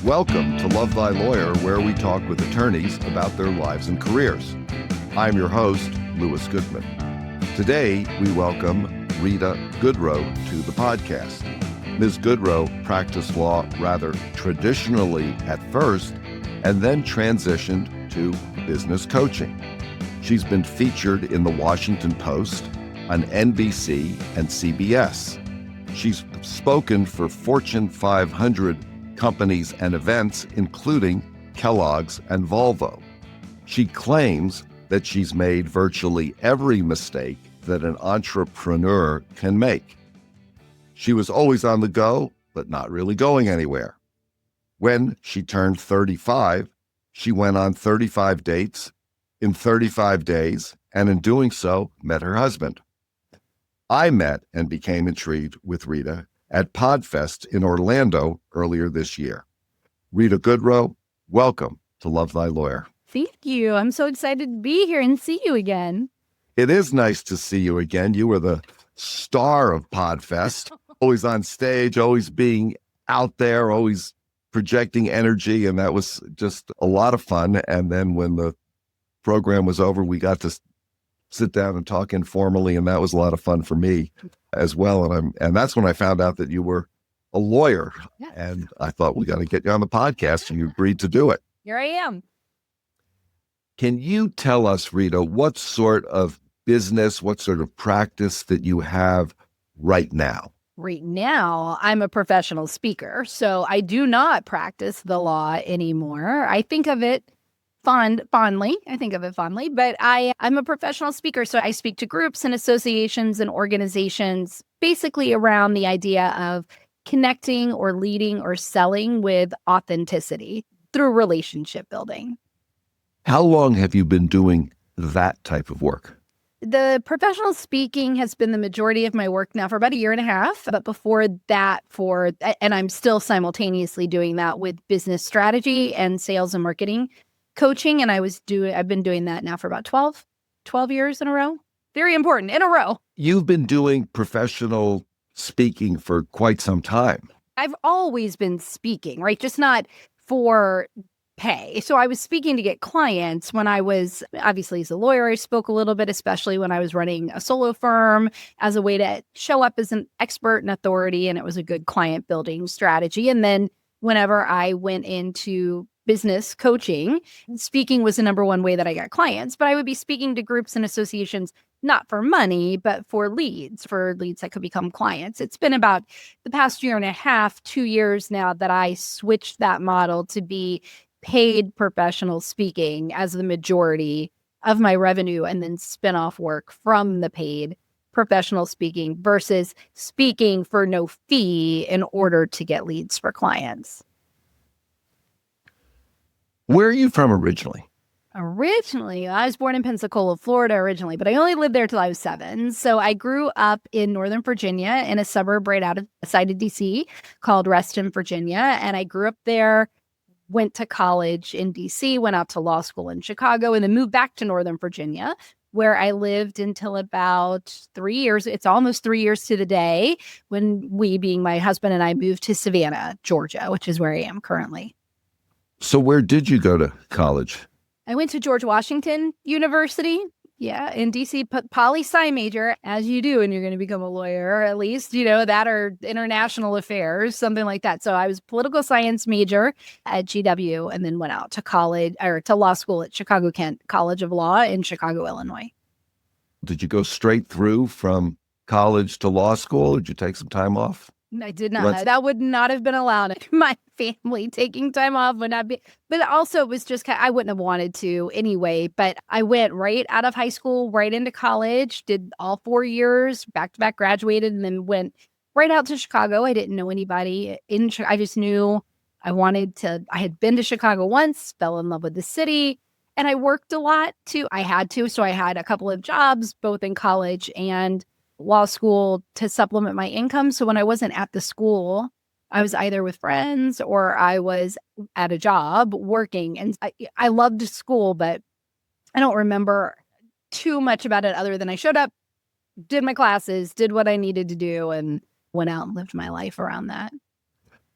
Welcome to Love Thy Lawyer, where we talk with attorneys about their lives and careers. I'm your host, Louis Goodman. Today, we welcome Rita Goodroe to the podcast. Ms. Goodroe practiced law rather traditionally at first and then transitioned to business coaching. She's been featured in the Washington Post, on NBC and CBS. She's spoken for Fortune 500 companies and events, including Kellogg's and Volvo. She claims that she's made virtually every mistake that an entrepreneur can make. She was always on the go, but not really going anywhere. When she turned 35, she went on 35 dates in 35 days, and in doing so, met her husband. I met and became intrigued with Rita at PodFest in Orlando earlier this year. Rita Goodroe, welcome to Love Thy Lawyer. Thank you. I'm so excited to be here and see you again. It is nice to see you again. You were the star of PodFest, always on stage, always being out there, always projecting energy, and that was just a lot of fun. And then when the program was over, we got to sit down and talk informally, and that was a lot of fun for me as well. And that's when I found out that you were a lawyer. Yes. And I thought, we got to get you on the podcast, and you agreed to do it. Here I am. Can you tell us, Rita, what sort of business, what sort of practice that you have right now? Right now, I'm a professional speaker, so I do not practice the law anymore. I think of it fondly, but I'm a professional speaker, so I speak to groups and associations and organizations basically around the idea of connecting or leading or selling with authenticity through relationship building. How long have you been doing that type of work? The professional speaking has been the majority of my work now for about a year and a half. But before that, and I'm still simultaneously doing that with business strategy and sales and marketing coaching. And I've been doing that now for about 12 years in a row. Very important, in a row. You've been doing professional speaking for quite some time. I've always been speaking, right? Just not for pay. So I was speaking to get clients when I was, obviously as a lawyer, I spoke a little bit, especially when I was running a solo firm, as a way to show up as an expert and authority. And it was a good client building strategy. And then whenever I went into business coaching, speaking was the number one way that I got clients. But I would be speaking to groups and associations, not for money, but for leads that could become clients. It's been about the past year and a half, 2 years now, that I switched that model to be paid professional speaking as the majority of my revenue, and then spin-off work from the paid professional speaking versus speaking for no fee in order to get leads for clients. Where are you from originally? Originally, I was born in Pensacola, Florida originally, but I only lived there till I was 7. So I grew up in Northern Virginia in a suburb right outside of DC called Reston, Virginia. And I grew up there, went to college in DC, went out to law school in Chicago, and then moved back to Northern Virginia, where I lived until about 3 years. It's almost 3 years to the day when we, being my husband and I, moved to Savannah, Georgia, which is where I am currently. So where did you go to college? I went to George Washington University. Yeah, in DC, poli-sci major, as you do, and you're going to become a lawyer, or at least, that or international affairs, something like that. So I was political science major at GW, and then went out to college, or to law school at Chicago Kent College of Law in Chicago, Illinois. Did you go straight through from college to law school, or did you take some time off? I did not. That would not have been allowed. My family taking time off would not be. But also, it was just I wouldn't have wanted to anyway. But I went right out of high school, right into college, did all 4 years, back to back, graduated, and then went right out to Chicago. I didn't know anybody in Chicago. I just knew I wanted to. I had been to Chicago once, fell in love with the city, and I worked a lot too. I had to. So I had a couple of jobs, both in college and law school, to supplement my income. So when I wasn't at the school, I was either with friends or I was at a job working. And I loved school, but I don't remember too much about it other than I showed up, did my classes, did what I needed to do, and went out and lived my life around that.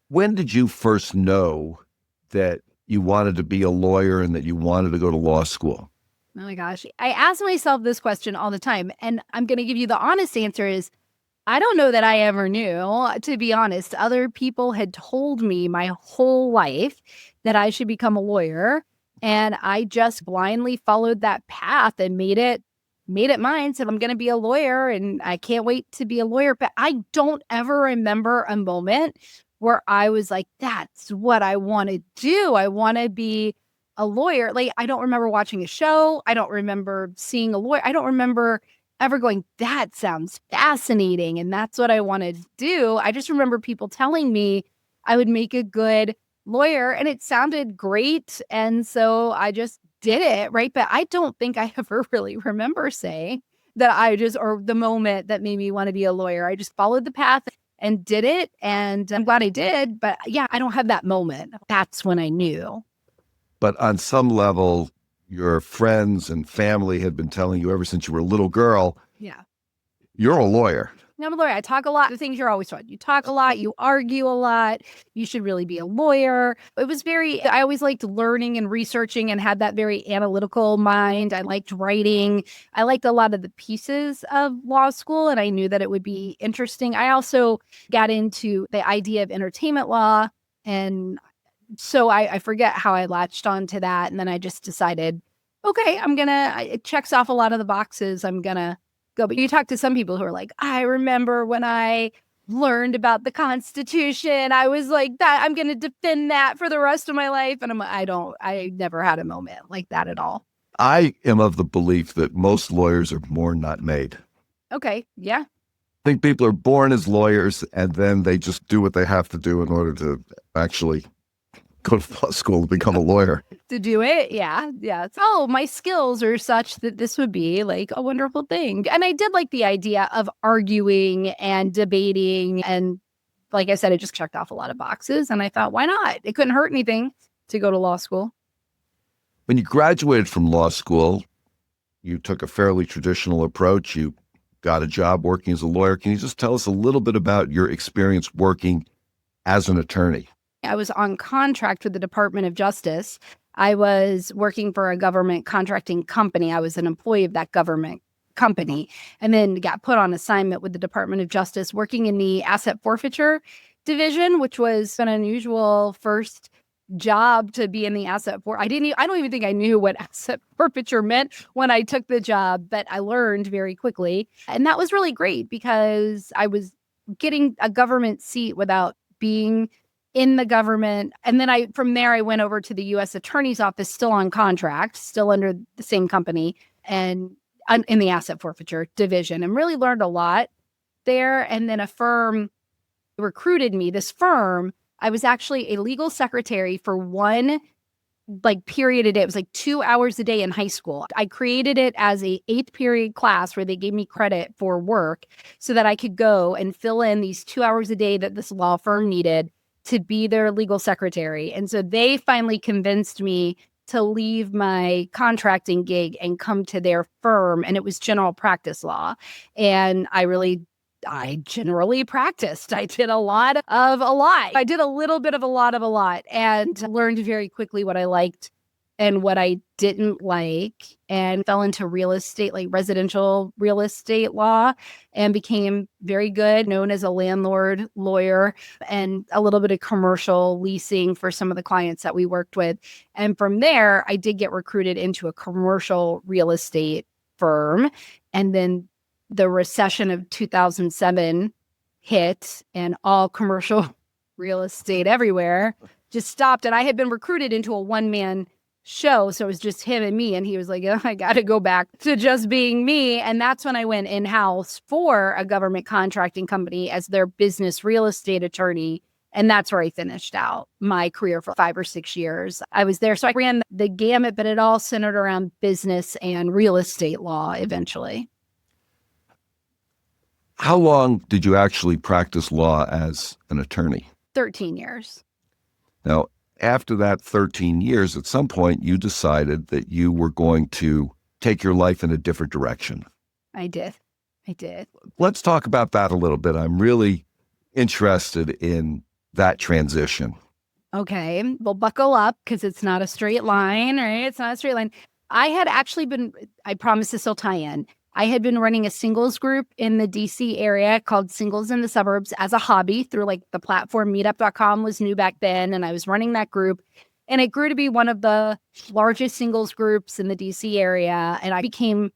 When did you first know that you wanted to be a lawyer and that you wanted to go to law school? Oh my gosh. I ask myself this question all the time, and I'm going to give you the honest answer is I don't know that I ever knew, to be honest. Other people had told me my whole life that I should become a lawyer, and I just blindly followed that path and made it mine. Said I'm going to be a lawyer and I can't wait to be a lawyer. But I don't ever remember a moment where I was like, that's what I want to do. I want to be a lawyer. Like, I don't remember watching a show. I don't remember seeing a lawyer. I don't remember ever going, that sounds fascinating. And that's what I want to do. I just remember people telling me I would make a good lawyer and it sounded great. And so I just did it. Right. But I don't think I ever really remember saying that or the moment that made me want to be a lawyer. I just followed the path and did it. And I'm glad I did. But yeah, I don't have that moment. That's when I knew. But on some level, your friends and family had been telling you ever since you were a little girl, yeah, you're a lawyer. I'm a lawyer. I talk a lot. The things you're always taught. You talk a lot. You argue a lot. You should really be a lawyer. I always liked learning and researching and had that very analytical mind. I liked writing. I liked a lot of the pieces of law school, and I knew that it would be interesting. I also got into the idea of entertainment law, and so I forget how I latched on to that. And then I just decided, okay, it checks off a lot of the boxes. I'm going to go. But you talk to some people who are like, I remember when I learned about the Constitution, I was like that. I'm going to defend that for the rest of my life. And I never had a moment like that at all. I am of the belief that most lawyers are born, not made. Okay. Yeah. I think people are born as lawyers and then they just do what they have to do in order to actually go to law school to become a lawyer. To do it. Yeah. Yeah. My skills are such that this would be like a wonderful thing. And I did like the idea of arguing and debating. And like I said, it just checked off a lot of boxes. And I thought, why not? It couldn't hurt anything to go to law school. When you graduated from law school, you took a fairly traditional approach. You got a job working as a lawyer. Can you just tell us a little bit about your experience working as an attorney? I was on contract with the Department of Justice. I was working for a government contracting company. I was an employee of that government company, and then got put on assignment with the Department of Justice working in the asset forfeiture division, which was an unusual first job to be in the asset for. I don't even think I knew what asset forfeiture meant when I took the job, but I learned very quickly. And that was really great because I was getting a government seat without being in the government. And then from there, I went over to the U.S. Attorney's Office, still on contract, still under the same company, and in the asset forfeiture division, and really learned a lot there. And then a firm recruited me. This firm, I was actually a legal secretary for one period a day. It was 2 hours a day in high school. I created it as a 8th period class where they gave me credit for work so that I could go and fill in these 2 hours a day that this law firm needed to be their legal secretary. And so they finally convinced me to leave my contracting gig and come to their firm. And it was general practice law. And I generally practiced. I did a lot of a lot. I did a little bit of a lot and learned very quickly what I liked and what I didn't like, and fell into real estate, like residential real estate law, and became very good, known as a landlord lawyer, and a little bit of commercial leasing for some of the clients that we worked with. And from there, I did get recruited into a commercial real estate firm. And then the recession of 2007 hit, and all commercial real estate everywhere just stopped. And I had been recruited into a one-man show. So it was just him and me. And he was like, I got to go back to just being me. And that's when I went in-house for a government contracting company as their business real estate attorney. And that's where I finished out my career for 5 or 6 years. I was there. So I ran the gamut, but it all centered around business and real estate law eventually. How long did you actually practice law as an attorney? 13 years. Now, after that 13 years, at some point, you decided that you were going to take your life in a different direction. I did. Let's talk about that a little bit. I'm really interested in that transition. Okay, well, buckle up because it's not a straight line, right? It's not a straight line. I had actually been, I promise this will tie in. I had been running a singles group in the DC area called Singles in the Suburbs as a hobby through like the platform meetup.com was new back then. And I was running that group and it grew to be one of the largest singles groups in the DC area. And I became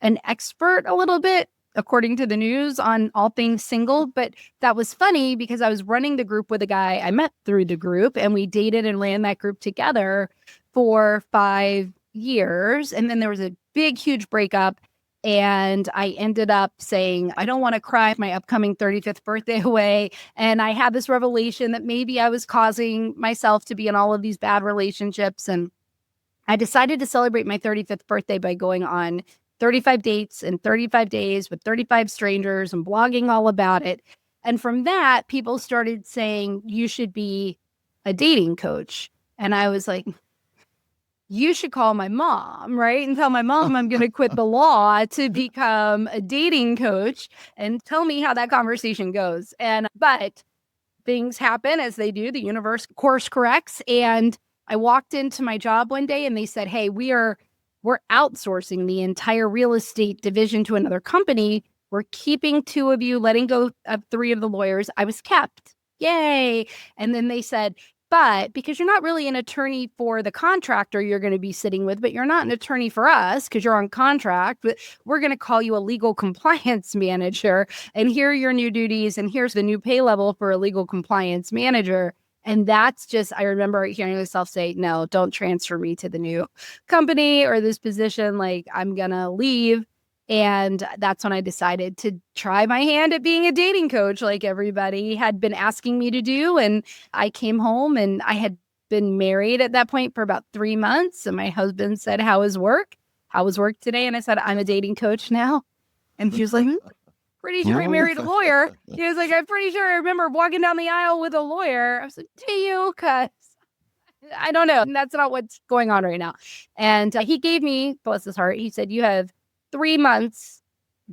an expert a little bit, according to the news, on all things single. But that was funny because I was running the group with a guy I met through the group, and we dated and ran that group together for 5 years. And then there was a big, huge breakup. And I ended up saying, I don't want to cry my upcoming 35th birthday away. And I had this revelation that maybe I was causing myself to be in all of these bad relationships. And I decided to celebrate my 35th birthday by going on 35 dates in 35 days with 35 strangers and blogging all about it. And from that, people started saying, you should be a dating coach. And I was like, you should call my mom, right? And tell my mom I'm going to quit the law to become a dating coach and tell me how that conversation goes. But things happen as they do. The universe course corrects. And I walked into my job one day and they said, hey, we're outsourcing the entire real estate division to another company. We're keeping 2 of you, letting go of 3 of the lawyers. I was kept. Yay. And then they said, but because you're not really an attorney for the contractor you're going to be sitting with, but you're not an attorney for us because you're on contract, but we're going to call you a legal compliance manager. And here are your new duties. And here's the new pay level for a legal compliance manager. And that's just, I remember hearing myself say, no, don't transfer me to the new company or this position. Like, I'm going to leave. And that's when I decided to try my hand at being a dating coach, like everybody had been asking me to do. And I came home and I had been married at that point for about 3 months. And my husband said, how was work? How was work today? And I said, I'm a dating coach now. And he was like, pretty sure I married a lawyer. He was like, I'm pretty sure I remember walking down the aisle with a lawyer. I was like, do you? Because I don't know. That's not what's going on right now. And he gave me, bless his heart, he said, you have 3 months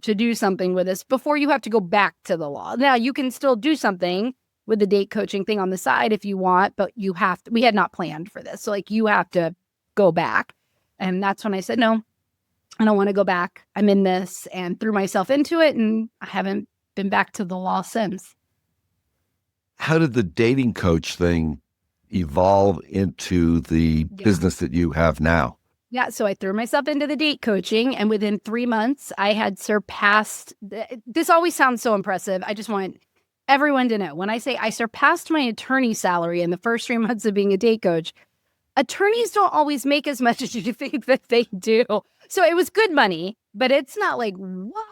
to do something with this before you have to go back to the law. Now, you can still do something with the date coaching thing on the side if you want, but you have to, we had not planned for this. So like you have to go back. And that's when I said, no, I don't want to go back. I'm in this, and threw myself into it. And I haven't been back to the law since. How did the dating coach thing evolve into the business that you have now? Yeah, so I threw myself into the date coaching, and within 3 months, I had surpassed. This always sounds so impressive. I just want everyone to know, when I say I surpassed my attorney salary in the first 3 months of being a date coach, attorneys don't always make as much as you think that they do. So it was good money, but it's not like, what?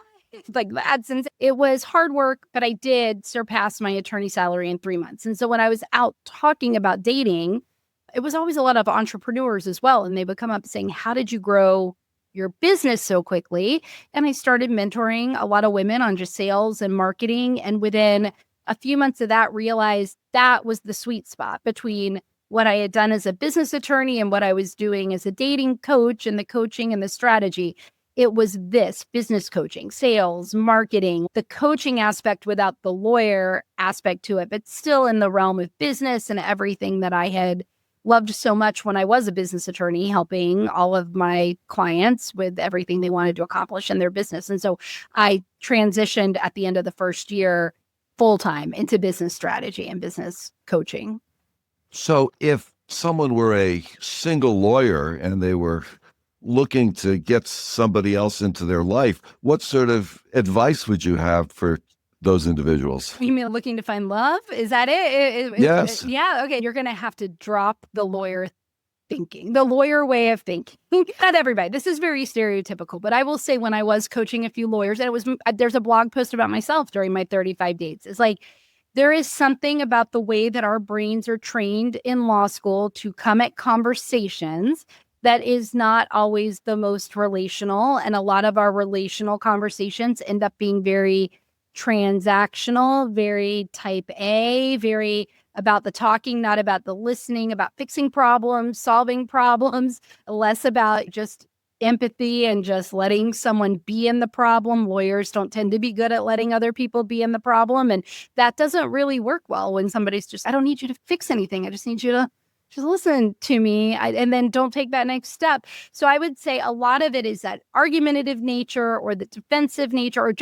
Like that, since it was hard work, but I did surpass my attorney salary in 3 months. And so when I was out talking about dating, it was always a lot of entrepreneurs as well. And they would come up saying, how did you grow your business so quickly? And I started mentoring a lot of women on just sales and marketing. And within a few months of that, realized that was the sweet spot between what I had done as a business attorney and what I was doing as a dating coach, and the coaching and the strategy. It was this business coaching, sales, marketing, the coaching aspect without the lawyer aspect to it, but still in the realm of business and everything that I had loved so much when I was a business attorney, helping all of my clients with everything they wanted to accomplish in their business. And so I transitioned at the end of the first year full-time into business strategy and business coaching. So if someone were a single lawyer and they were looking to get somebody else into their life, what sort of advice would you have for those individuals? You mean looking to find love? Is that it? Yes. Yeah. Okay. You're going to have to drop the lawyer thinking, the lawyer way of thinking. Not everybody. This is very stereotypical, but I will say when I was coaching a few lawyers, and there's a blog post about myself during my 35 dates. It's like, there is something about the way that our brains are trained in law school to come at conversations that is not always the most relational. And a lot of our relational conversations end up being very transactional, very type A, very about the talking, not about the listening, about fixing problems, solving problems, less about just empathy and just letting someone be in the problem. Lawyers don't tend to be good at letting other people be in the problem. And that doesn't really work well when somebody's just, I don't need you to fix anything. I just need you to just listen to me, and then don't take that next step. So I would say a lot of it is that argumentative nature or the defensive nature, or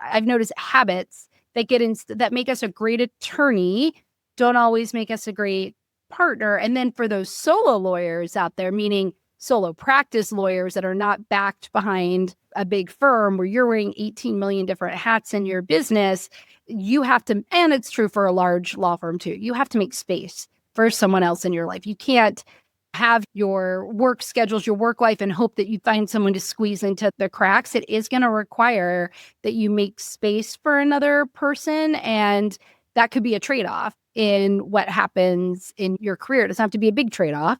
I've noticed habits that that make us a great attorney don't always make us a great partner. And then for those solo lawyers out there, meaning solo practice lawyers that are not backed behind a big firm where you're wearing 18 million different hats in your business, you have to, and it's true for a large law firm too, you have to make space for someone else in your life. You can't have your work schedules, your work life, and hope that you find someone to squeeze into the cracks. It is going to require that you make space for another person. And that could be a trade-off in what happens in your career. It doesn't have to be a big trade-off,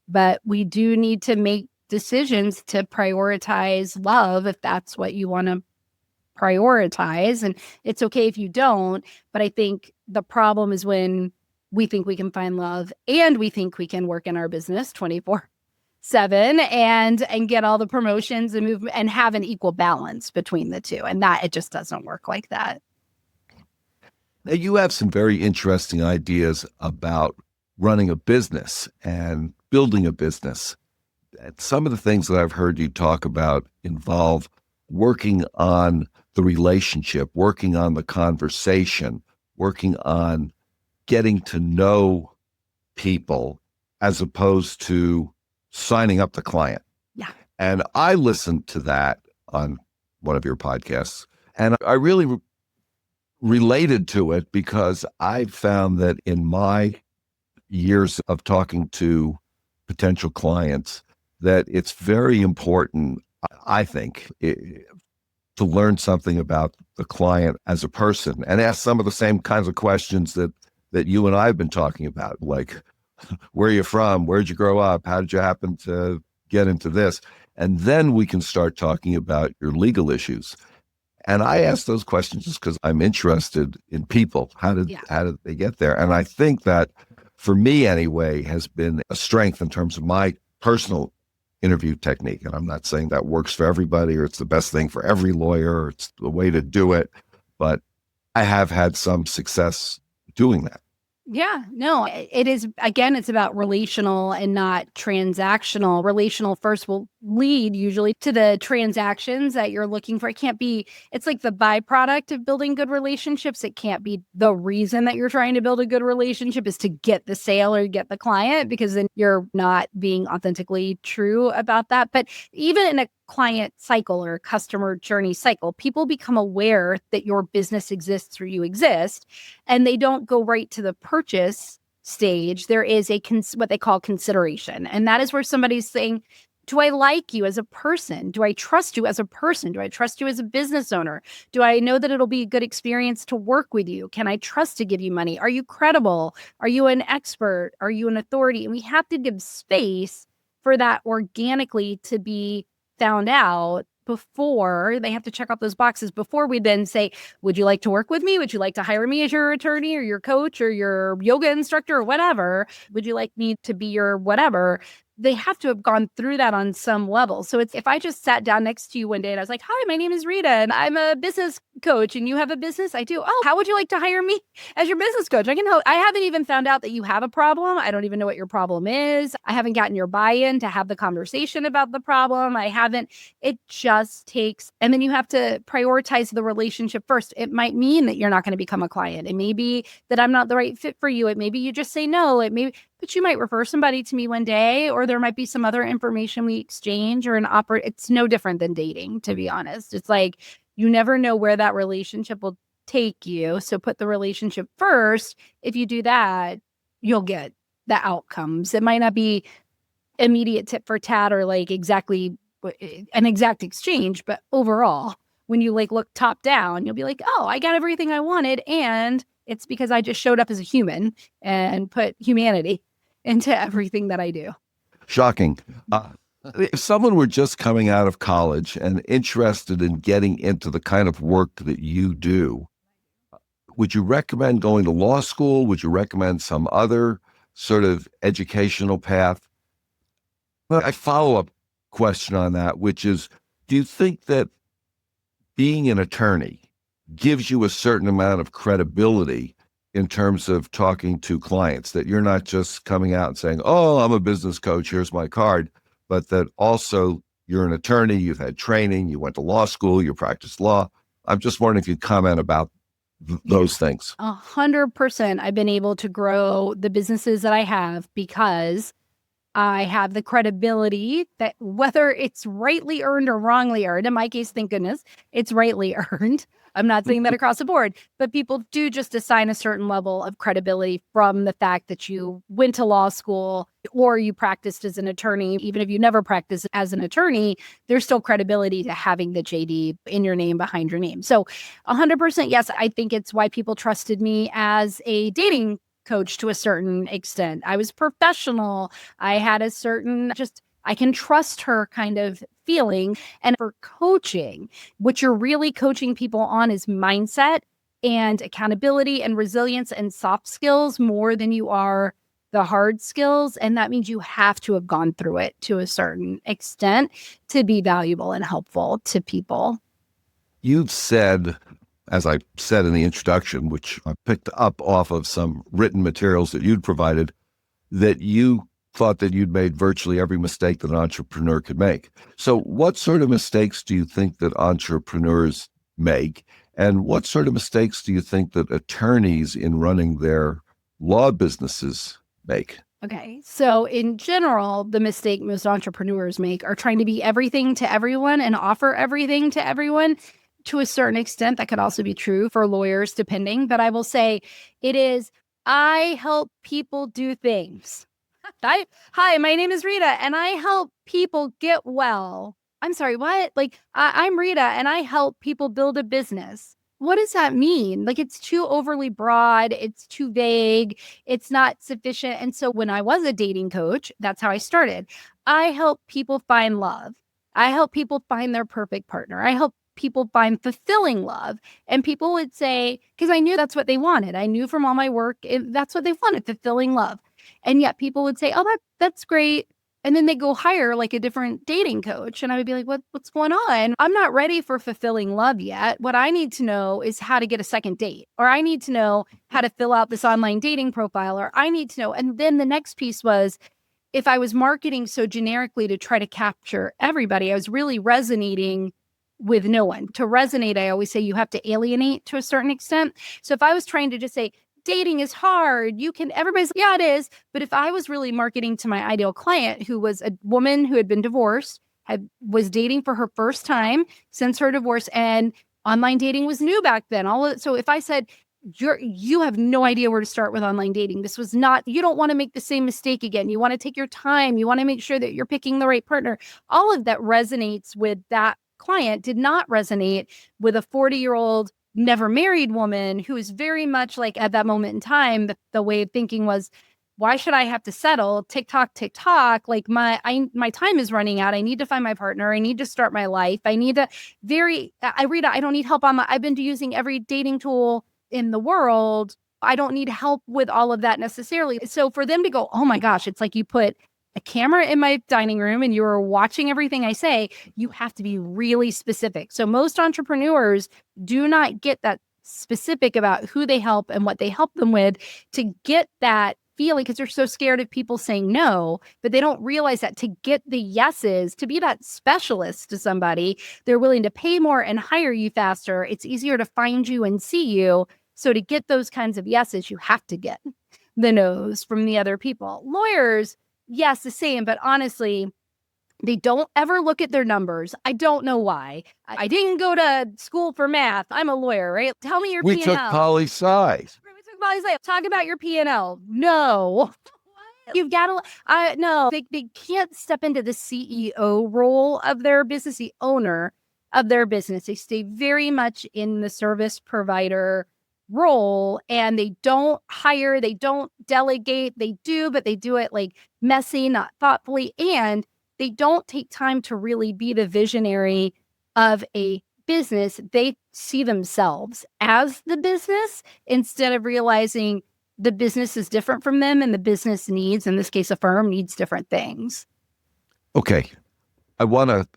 but we do need to make decisions to prioritize love if that's what you want to prioritize. And it's okay if you don't. But I think the problem is when we think we can find love and we think we can work in our business 24/7 and get all the promotions and move and have an equal balance between the two. And that it just doesn't work like that. Now, you have some very interesting ideas about running a business and building a business. And some of the things that I've heard you talk about involve working on the relationship, working on the conversation, working on getting to know people as opposed to signing up the client. Yeah. And I listened to that on one of your podcasts, and I really related to it because I found that in my years of talking to potential clients, that it's very important, I think, to learn something about the client as a person and ask some of the same kinds of questions that you and I have been talking about, like, where are you from? Where'd you grow up? How did you happen to get into this? And then we can start talking about your legal issues. And I ask those questions just because I'm interested in people. How did they get there? And I think that, for me anyway, has been a strength in terms of my personal interview technique. And I'm not saying that works for everybody or it's the best thing for every lawyer or it's the way to do it, but I have had some success doing that. Yeah, no, it is. Again, it's about relational and not transactional. Relational first will lead usually to the transactions that you're looking for. It's like the byproduct of building good relationships. It can't be the reason that you're trying to build a good relationship is to get the sale or get the client, because then you're not being authentically true about that. But even in a client cycle or customer journey cycle, people become aware that your business exists or you exist, and they don't go right to the purchase stage. There is what they call consideration. And that is where somebody's saying, do I like you as a person? Do I trust you as a person? Do I trust you as a business owner? Do I know that it'll be a good experience to work with you? Can I trust to give you money? Are you credible? Are you an expert? Are you an authority? And we have to give space for that organically to be found out before they have to check off those boxes before we then say, would you like to work with me? Would you like to hire me as your attorney or your coach or your yoga instructor or whatever? Would you like me to be your whatever? They have to have gone through that on some level. So it's if I just sat down next to you one day and I was like, hi, my name is Rita and I'm a business coach and you have a business. I do. Oh, how would you like to hire me as your business coach? I can help. I haven't even found out that you have a problem. I don't even know what your problem is. I haven't gotten your buy-in to have the conversation about the problem. It just takes, and then you have to prioritize the relationship first. It might mean that you're not going to become a client. It may be that I'm not the right fit for you. It may be you just say no. But you might refer somebody to me one day, or there might be some other information we exchange or it's no different than dating, to be honest. It's like, you never know where that relationship will take you. So put the relationship first. If you do that, you'll get the outcomes. It might not be immediate tit for tat or like exactly an exact exchange, but overall, when you like look top down, you'll be like, oh, I got everything I wanted. And it's because I just showed up as a human and put humanity into everything that I do. Shocking. If someone were just coming out of college and interested in getting into the kind of work that you do, would you recommend going to law school? Would you recommend some other sort of educational path? A follow-up question on that, which is, do you think that being an attorney gives you a certain amount of credibility in terms of talking to clients, that you're not just coming out and saying, oh, I'm a business coach, here's my card, but that also you're an attorney, you've had training, you went to law school, you practiced law. I'm just wondering if you'd comment about those things. 100%. I've been able to grow the businesses that I have because I have the credibility that whether it's rightly earned or wrongly earned, in my case, thank goodness, it's rightly earned. I'm not saying that across the board, but people do just assign a certain level of credibility from the fact that you went to law school or you practiced as an attorney. Even if you never practiced as an attorney, there's still credibility to having the JD in your name, behind your name. So 100%, yes, I think it's why people trusted me as a dating coach to a certain extent. I was professional. I had a certain I can trust her kind of feeling. And for coaching, what you're really coaching people on is mindset and accountability and resilience and soft skills more than you are the hard skills. And that means you have to have gone through it to a certain extent to be valuable and helpful to people. You've said, as I said in the introduction, which I picked up off of some written materials that you'd provided, that you thought that you'd made virtually every mistake that an entrepreneur could make. So what sort of mistakes do you think that entrepreneurs make? And what sort of mistakes do you think that attorneys in running their law businesses make? Okay. So in general, the mistake most entrepreneurs make are trying to be everything to everyone and offer everything to everyone. To a certain extent, that could also be true for lawyers, depending. But I will say I help people do things. Hi, my name is Rita, and I help people get well. I'm sorry, what? I'm Rita, and I help people build a business. What does that mean? It's too overly broad. It's too vague. It's not sufficient. And so when I was a dating coach, that's how I started. I help people find love. I help people find their perfect partner. I help people find fulfilling love. And people would say, because I knew that's what they wanted. I knew from all my work, that's what they wanted, fulfilling love. And yet people would say, oh, that's great. And then they go hire a different dating coach. And I would be like, what's going on? I'm not ready for fulfilling love yet. What I need to know is how to get a second date, or I need to know how to fill out this online dating profile, or I need to know. And then the next piece was, if I was marketing so generically to try to capture everybody, I was really resonating with no one. To resonate, I always say you have to alienate to a certain extent. So if I was trying to just say, dating is hard, everybody's like, yeah, it is. But if I was really marketing to my ideal client, who was a woman who had been divorced, was dating for her first time since her divorce, and online dating was new back then. So if I said, you have no idea where to start with online dating. This was not, you don't want to make the same mistake again. You want to take your time. You want to make sure that you're picking the right partner. All of that resonates with that client, did not resonate with a 40-year-old never married woman who is very much at that moment in time, the way of thinking was, why should I have to settle? TikTok. My time is running out. I need to find my partner. I need to start my life. I need to Rita, I don't need help I've been using every dating tool in the world. I don't need help with all of that necessarily. So for them to go, oh my gosh, it's like you put a camera in my dining room and you're watching everything I say, you have to be really specific. So most entrepreneurs do not get that specific about who they help and what they help them with to get that feeling, because they're so scared of people saying no, but they don't realize that to get the yeses, to be that specialist to somebody, they're willing to pay more and hire you faster. It's easier to find you and see you. So to get those kinds of yeses, you have to get the no's from the other people. Lawyers, yes, the same, but honestly, they don't ever look at their numbers. I don't know why. I didn't go to school for math. I'm a lawyer, right? Tell me your P&L. We took poli-sci. We took poli-sci. Talk about your P&L. No. You've got to, no, they can't step into the CEO role of their business, the owner of their business. They stay very much in the service provider role, and they don't hire, they don't delegate, they do, but they do it messy, not thoughtfully, and they don't take time to really be the visionary of a business. They see themselves as the business instead of realizing the business is different from them, and the business needs, in this case, a firm needs different things. Okay. I want to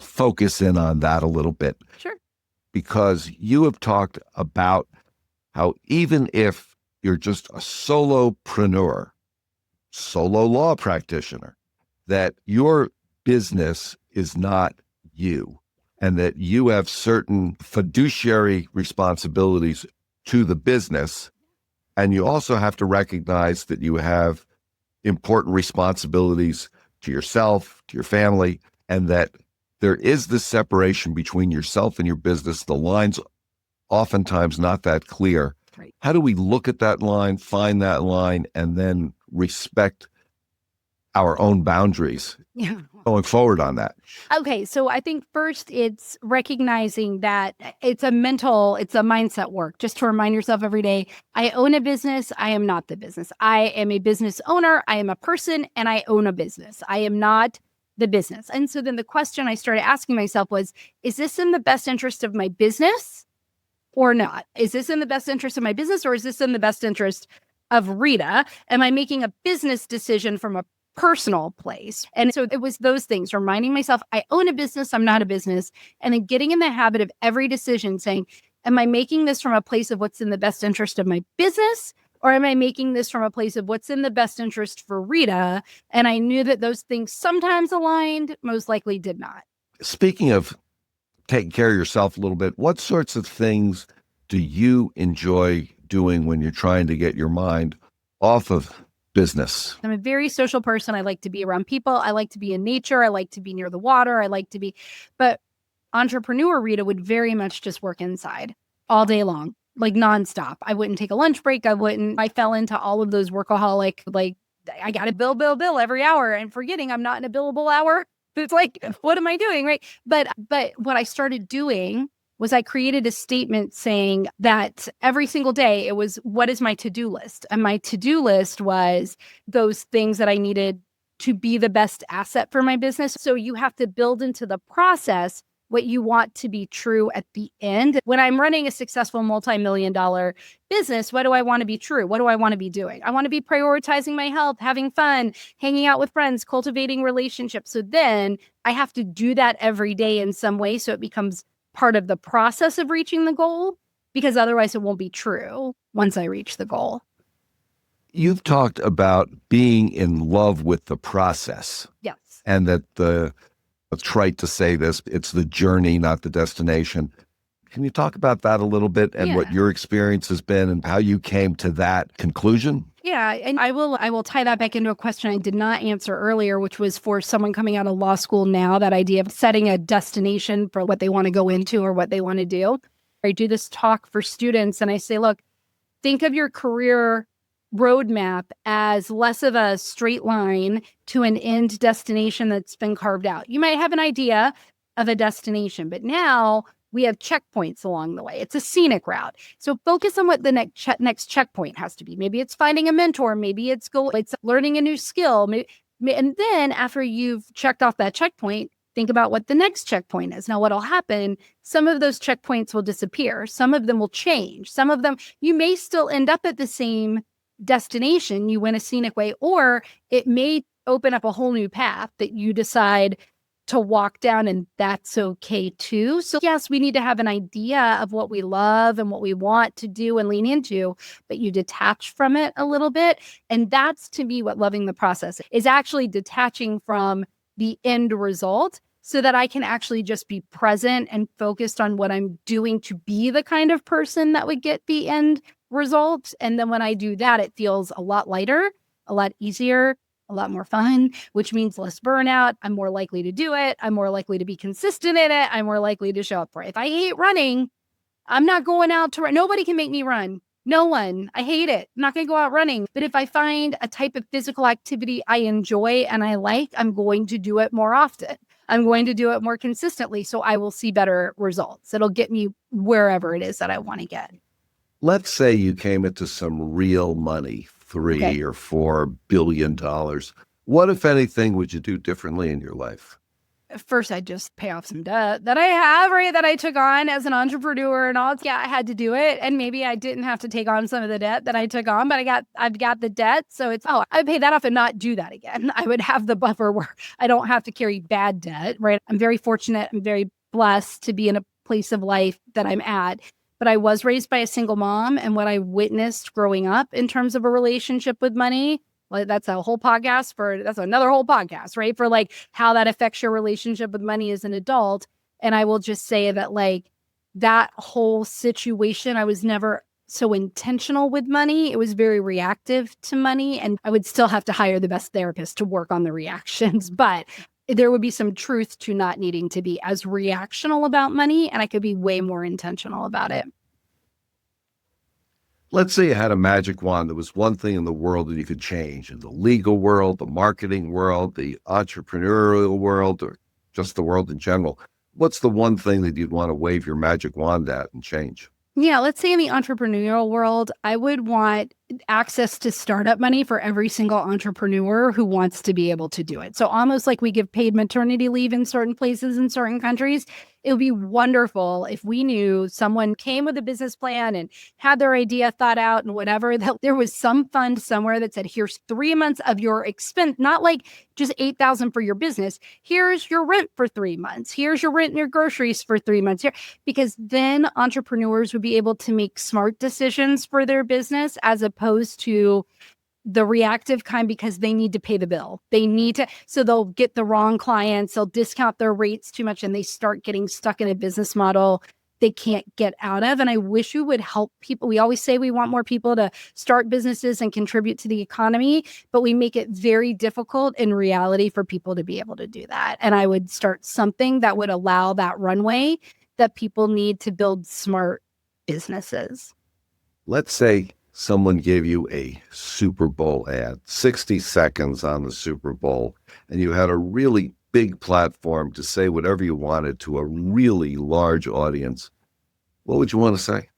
focus in on that a little bit Sure. because you have talked about how even if you're just a solopreneur, solo law practitioner, that your business is not you and that you have certain fiduciary responsibilities to the business. And you also have to recognize that you have important responsibilities to yourself, to your family, and that there is this separation between yourself and your business. The line's oftentimes not that clear. Right. How do we look at that line, find that line, and then respect our own boundaries Yeah. going forward on that? Okay, so I think first it's recognizing that it's a mindset work, just to remind yourself every day, I own a business, I am not the business. I am a business owner, I am a person, and I own a business. I am not the business. And so then the question I started asking myself was, is this in the best interest of my business or not? Is this in the best interest of my business or is this in the best interest of Rita? Am I making a business decision from a personal place? And so it was those things, reminding myself, I own a business, I'm not a business. And then getting in the habit of every decision saying, am I making this from a place of what's in the best interest of my business? Or am I making this from a place of what's in the best interest for Rita? And I knew that those things sometimes aligned, most likely did not. Speaking of taking care of yourself a little bit, what sorts of things do you enjoy doing when you're trying to get your mind off of business? I'm a very social person. I like to be around people. I like to be in nature. I like to be near the water. But entrepreneur Rita would very much just work inside all day long, like nonstop. I wouldn't take a lunch break. I fell into all of those workaholic, like I got to bill every hour and forgetting I'm not in a billable hour. It's like, what am I doing? Right. But what I started doing was I created a statement saying that every single day it was, what is my to-do list? And my to-do list was those things that I needed to be the best asset for my business. So you have to build into the process what you want to be true at the end. When I'm running a successful multi-million-dollar business, what do I want to be true? What do I want to be doing? I want to be prioritizing my health, having fun, hanging out with friends, cultivating relationships. So then I have to do that every day in some way. So it becomes part of the process of reaching the goal, because otherwise it won't be true once I reach the goal. You've talked about being in love with the process. Yes. And that it's trite to say this, it's the journey, not the destination. Can you talk about that a little bit and what your experience has been and how you came to that conclusion? Yeah, and I will tie that back into a question I did not answer earlier, which was for someone coming out of law school now, that idea of setting a destination for what they want to go into or what they want to do. I do this talk for students and I say, look, think of your career roadmap as less of a straight line to an end destination that's been carved out. You might have an idea of a destination, but now we have checkpoints along the way. It's a scenic route. So focus on what the next checkpoint has to be. Maybe it's finding a mentor. Maybe it's learning a new skill. And then after you've checked off that checkpoint, think about what the next checkpoint is. Now, what'll happen, some of those checkpoints will disappear. Some of them will change. Some of them, you may still end up at the same destination. You went a scenic way, or it may open up a whole new path that you decide to walk down, and that's okay too. So yes, we need to have an idea of what we love and what we want to do and lean into, but you detach from it a little bit. And that's, to me, what loving the process is, actually detaching from the end result so that I can actually just be present and focused on what I'm doing to be the kind of person that would get the end result. And then when I do that, it feels a lot lighter, a lot easier, a lot more fun, which means less burnout. I'm more likely to do it. I'm more likely to be consistent in it. I'm more likely to show up for it. If I hate running, I'm not going out to run. Nobody can make me run. No one. I hate it. I'm not going to go out running. But if I find a type of physical activity I enjoy and I like, I'm going to do it more often. I'm going to do it more consistently. So I will see better results. It'll get me wherever it is that I want to get. Let's say you came into some real money, $3 or $4 billion. What, if anything, would you do differently in your life? first I'd just pay off some debt that I have, right? That I took on as an entrepreneur and all. Yeah, I had to do it. And maybe I didn't have to take on some of the debt that I took on, but I've got the debt. So it's, I would pay that off and not do that again. I would have the buffer where I don't have to carry bad debt, right? I'm very fortunate. I'm very blessed to be in a place of life that I'm at. But I was raised by a single mom, and what I witnessed growing up in terms of a relationship with money, well, that's another whole podcast, right? For like how that affects your relationship with money as an adult. And I will just say that like that whole situation, I was never so intentional with money. It was very reactive to money, and I would still have to hire the best therapist to work on the reactions. But there would be some truth to not needing to be as reactional about money, and I could be way more intentional about it. Let's say you had a magic wand. There was one thing in the world that you could change, in the legal world, the marketing world, the entrepreneurial world, or just the world in general. What's the one thing that you'd want to wave your magic wand at and change? Yeah, let's say in the entrepreneurial world, I would want access to startup money for every single entrepreneur who wants to be able to do it. So almost like we give paid maternity leave in certain places in certain countries, it would be wonderful if we knew someone came with a business plan and had their idea thought out and whatever, that there was some fund somewhere that said, here's 3 months of your expense, not like just $8,000 for your business. Here's your rent for 3 months. Here's your rent and your groceries for 3 months. Here, because then entrepreneurs would be able to make smart decisions for their business as opposed to the reactive kind, because they need to pay the bill. So they'll get the wrong clients, they'll discount their rates too much, and they start getting stuck in a business model they can't get out of. And I wish we would help people. We always say we want more people to start businesses and contribute to the economy, but we make it very difficult in reality for people to be able to do that. And I would start something that would allow that runway that people need to build smart businesses. Let's say someone gave you a Super Bowl ad, 60 seconds on the Super Bowl, and you had a really big platform to say whatever you wanted to a really large audience. What would you want to say?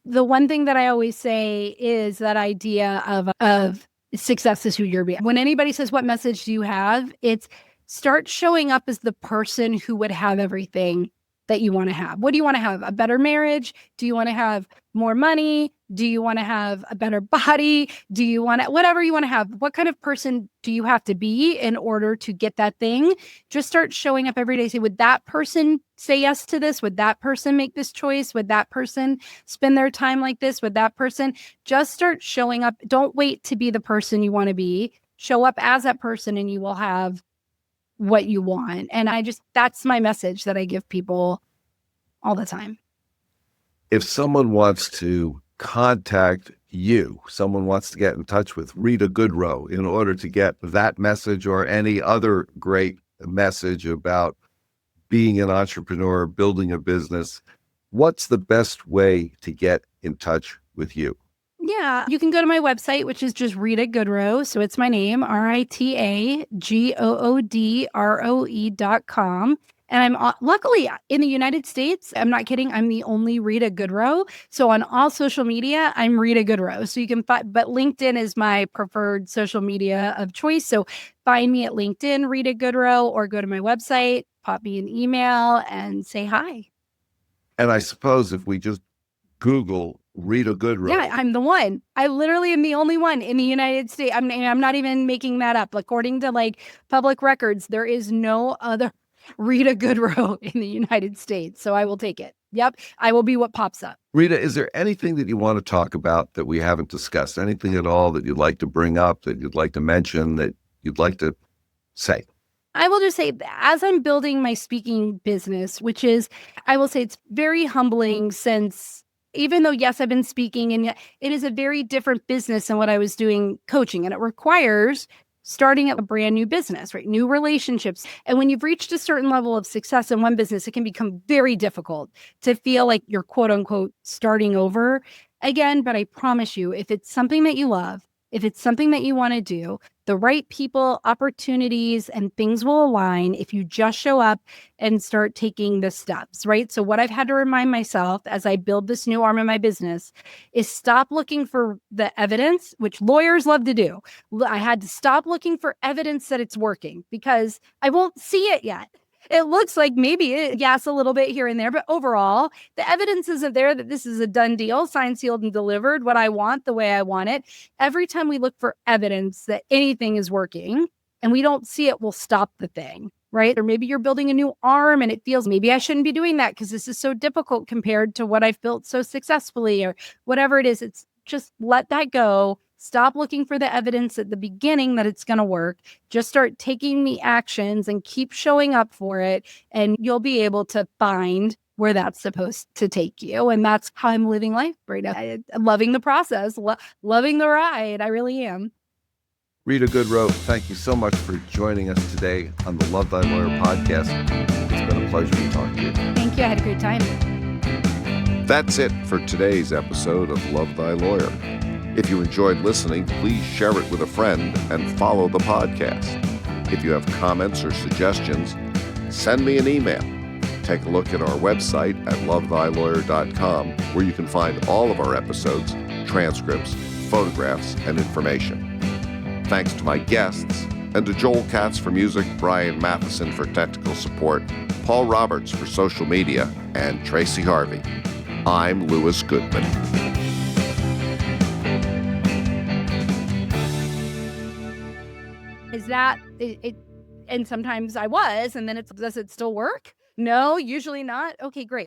The one thing that I always say is that idea of success is who you're being. When anybody says, what message do you have? It's start showing up as the person who would have everything that you want to have. What do you want to have? A better marriage? Do you want to have more money? Do you want to have a better body? Do you want to, whatever you want to have, what kind of person do you have to be in order to get that thing? Just start showing up every day. Say, would that person say yes to this? Would that person make this choice? Would that person spend their time like this? Would that person just start showing up? Don't wait to be the person you want to be. Show up as that person and you will have what you want. And that's my message that I give people all the time. If someone wants to contact you, someone wants to get in touch with Rita Goodroe in order to get that message or any other great message about being an entrepreneur, building a business, what's the best way to get in touch with you? Yeah, you can go to my website, which is just Rita Goodroe. So it's my name, RitaGoodroe.com. And I'm luckily in the United States, I'm not kidding, I'm the only Rita Goodroe. So on all social media, I'm Rita Goodroe. So you can find, but LinkedIn is my preferred social media of choice. So find me at LinkedIn, Rita Goodroe, or go to my website, pop me an email and say hi. And I suppose if we just Google Rita Goodroe. Yeah, I'm the one. I literally am the only one in the United States. I'm not even making that up. According to like public records, there is no other Rita Goodroe in the United States. So I will take it. Yep. I will be what pops up. Rita, is there anything that you want to talk about that we haven't discussed? Anything at all that you'd like to bring up, that you'd like to mention, that you'd like to say? I will just say, as I'm building my speaking business, which is, I will say it's very humbling since, even though, yes, I've been speaking, and it is a very different business than what I was doing coaching. And it requires starting a brand new business, right? New relationships. And when you've reached a certain level of success in one business, it can become very difficult to feel like you're quote unquote starting over again. But I promise you, if it's something that you love, if it's something that you want to do, the right people, opportunities, and things will align if you just show up and start taking the steps, right? So what I've had to remind myself as I build this new arm of my business is stop looking for the evidence, which lawyers love to do. I had to stop looking for evidence that it's working because I won't see it yet. It looks like maybe yes, a little bit here and there, but overall, the evidence isn't there that this is a done deal, signed, sealed, and delivered, what I want, the way I want it. Every time we look for evidence that anything is working and we don't see it, we'll stop the thing, right? Or maybe you're building a new arm and it feels maybe I shouldn't be doing that because this is so difficult compared to what I've built so successfully, or whatever it is. It's just let that go. Stop looking for the evidence at the beginning that it's going to work. Just start taking the actions and keep showing up for it. And you'll be able to find where that's supposed to take you. And that's how I'm living life right now. I'm loving the process, loving the ride. I really am. Rita Goodroe, thank you so much for joining us today on the Love Thy Lawyer podcast. It's been a pleasure to talk to you. Thank you. I had a great time. That's it for today's episode of Love Thy Lawyer. If you enjoyed listening, please share it with a friend and follow the podcast. If you have comments or suggestions, send me an email. Take a look at our website at lovethylawyer.com, where you can find all of our episodes, transcripts, photographs, and information. Thanks to my guests, and to Joel Katz for music, Brian Matheson for technical support, Paul Roberts for social media, and Tracy Harvey. I'm Louis Goodman. Is that it? And sometimes I was, and then does it still work? No, usually not. Okay, great.